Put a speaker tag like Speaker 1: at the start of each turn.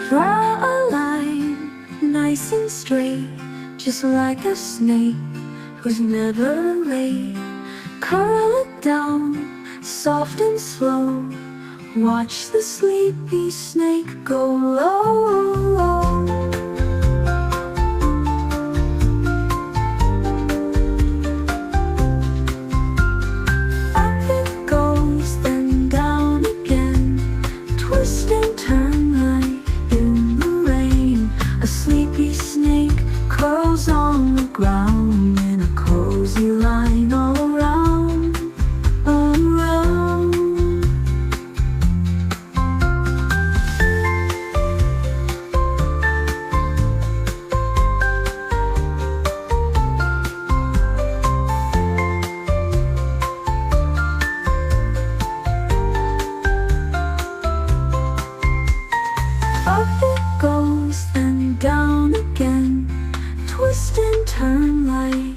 Speaker 1: Draw a line, nice and straight, just like a snake who's never late. Curl it down, soft and slow. Watch the sleepy snake go low. Up it goes, then down again. Twist and turn like in the rain. A sleepy snake curls on the ground in a cozy line all around, around. Up it goes, then down again. Twist and turn like